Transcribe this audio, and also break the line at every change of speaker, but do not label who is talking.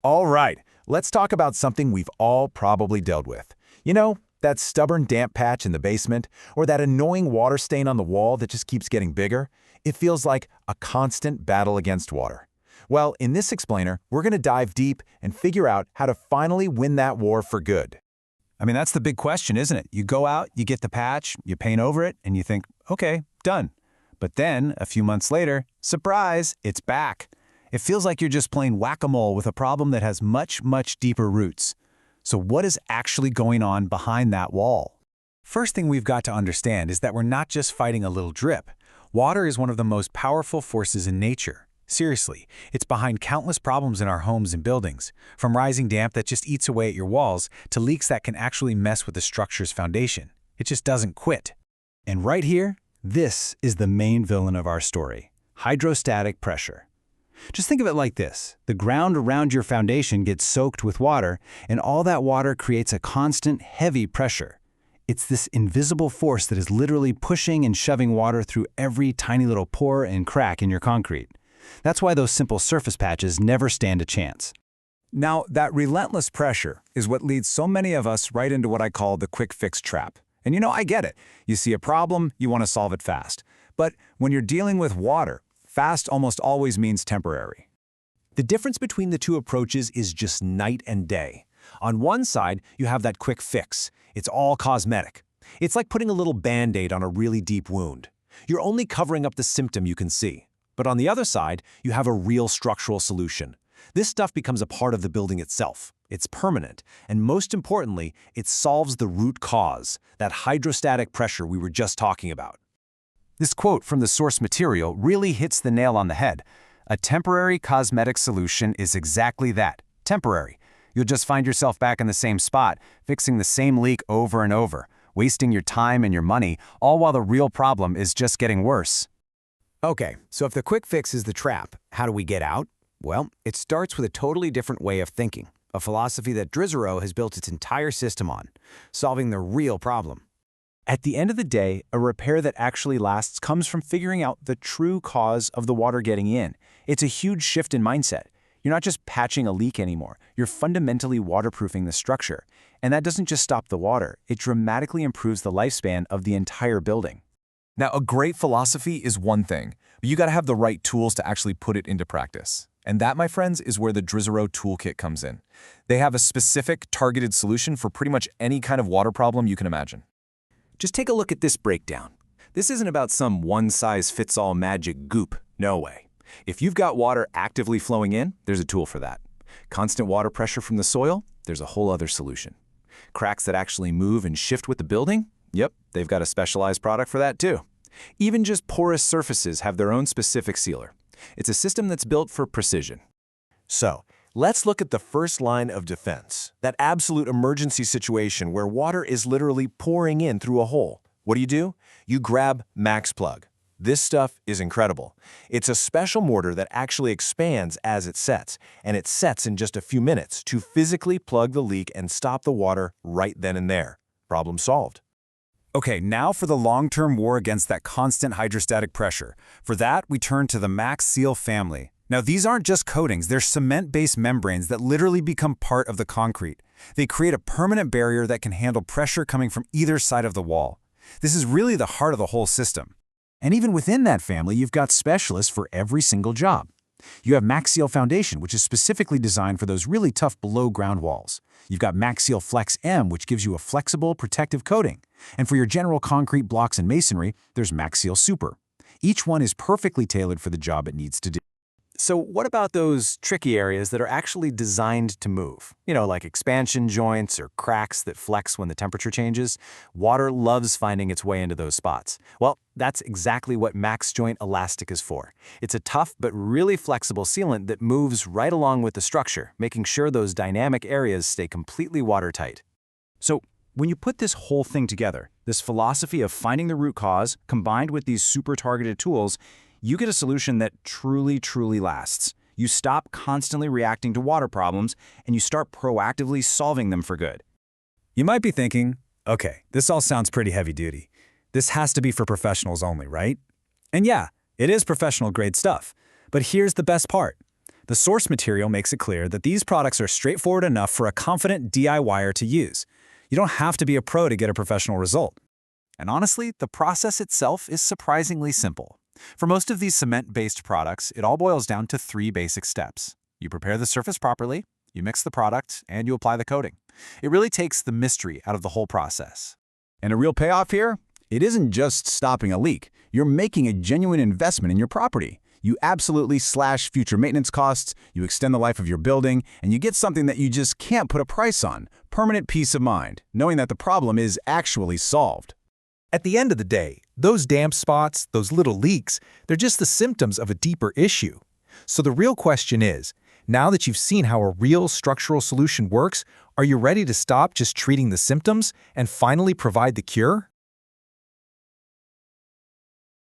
All right, let's talk about something we've all probably dealt with. You know, that stubborn damp patch in the basement, or that annoying water stain on the wall that just keeps getting bigger. It feels like a constant battle against water. Well, in this explainer, we're going to dive deep and figure out how to finally win that war for good.
I mean, that's the big question, isn't it? You go out, you get the patch, you paint over it, and you think, okay, done. But then, a few months later, surprise, it's back. It feels like you're just playing whack-a-mole with a problem that has much, much deeper roots. So what is actually going on behind that wall? First thing we've got to understand is that we're not just fighting a little drip. Water is one of the most powerful forces in nature. Seriously, it's behind countless problems in our homes and buildings, from rising damp that just eats away at your walls to leaks that can actually mess with the structure's foundation. It just doesn't quit. And right here, this is the main villain of our story: hydrostatic pressure. Just think of it like this. The ground around your foundation gets soaked with water, and all that water creates a constant, heavy pressure. It's this invisible force that is literally pushing and shoving water through every tiny little pore and crack in your concrete. That's why those simple surface patches never stand a chance. Now, that relentless pressure is what leads so many of us right into what I call the quick fix trap. And you know, I get it. You see a problem, you want to solve it fast. But when you're dealing with water, fast almost always means temporary.
The difference between the two approaches is just night and day. On one side, you have that quick fix. It's all cosmetic. It's like putting a little Band-Aid on a really deep wound. You're only covering up the symptom you can see. But on the other side, you have a real structural solution. This stuff becomes a part of the building itself. It's permanent, and most importantly, it solves the root cause, that hydrostatic pressure we were just talking about.
This quote from the source material really hits the nail on the head. A temporary cosmetic solution is exactly that, temporary. You'll just find yourself back in the same spot, fixing the same leak over and over, wasting your time and your money, all while the real problem is just getting worse.
Okay, so if the quick fix is the trap, how do we get out? Well, it starts with a totally different way of thinking, a philosophy that Drizoro has built its entire system on, solving the real problem.
At the end of the day, a repair that actually lasts comes from figuring out the true cause of the water getting in. It's a huge shift in mindset. You're not just patching a leak anymore, you're fundamentally waterproofing the structure. And that doesn't just stop the water, it dramatically improves the lifespan of the entire building.
Now, a great philosophy is one thing, but you gotta have the right tools to actually put it into practice. And that, my friends, is where the Drizoro Toolkit comes in. They have a specific, targeted solution for pretty much any kind of water problem you can imagine.
Just take a look at this breakdown. This isn't about some one-size-fits-all magic goop. No way. If you've got water actively flowing in, there's a tool for that. Constant water pressure from the soil, there's a whole other solution. Cracks that actually move and shift with the building? Yep, they've got a specialized product for that too. Even just porous surfaces have their own specific sealer. It's a system that's built for precision. So, let's look at the first line of defense, that absolute emergency situation where water is literally pouring in through a hole. What do? You grab Maxplug. This stuff is incredible. It's a special mortar that actually expands as it sets, and it sets in just a few minutes to physically plug the leak and stop the water right then and there. Problem solved.
Okay, now for the long-term war against that constant hydrostatic pressure. For that, we turn to the Maxseal family. Now, these aren't just coatings, they're cement-based membranes that literally become part of the concrete. They create a permanent barrier that can handle pressure coming from either side of the wall. This is really the heart of the whole system. And even within that family, you've got specialists for every single job. You have Maxseal Foundation, which is specifically designed for those really tough below-ground walls. You've got Maxseal Flex M, which gives you a flexible, protective coating. And for your general concrete blocks and masonry, there's Maxseal Super. Each one is perfectly tailored for the job it needs to do.
So what about those tricky areas that are actually designed to move? You know, like expansion joints or cracks that flex when the temperature changes. Water loves finding its way into those spots. Well, that's exactly what Maxjoint Elastic is for. It's a tough but really flexible sealant that moves right along with the structure, making sure those dynamic areas stay completely watertight.
So when you put this whole thing together, this philosophy of finding the root cause combined with these super targeted tools, you get a solution that truly, truly lasts. You stop constantly reacting to water problems, and you start proactively solving them for good. You might be thinking, okay, this all sounds pretty heavy-duty. This has to be for professionals only, right? And yeah, it is professional-grade stuff. But here's the best part. The source material makes it clear that these products are straightforward enough for a confident DIYer to use. You don't have to be a pro to get a professional result.
And honestly, the process itself is surprisingly simple. For most of these cement-based products, it all boils down to 3 basic steps. You prepare the surface properly, you mix the product, and you apply the coating. It really takes the mystery out of the whole process.
And a real payoff here? It isn't just stopping a leak. You're making a genuine investment in your property. You absolutely slash future maintenance costs, you extend the life of your building, and you get something that you just can't put a price on. Permanent peace of mind, knowing that the problem is actually solved.
At the end of the day, those damp spots, those little leaks, they're just the symptoms of a deeper issue. So the real question is, now that you've seen how a real structural solution works, are you ready to stop just treating the symptoms and finally provide the cure?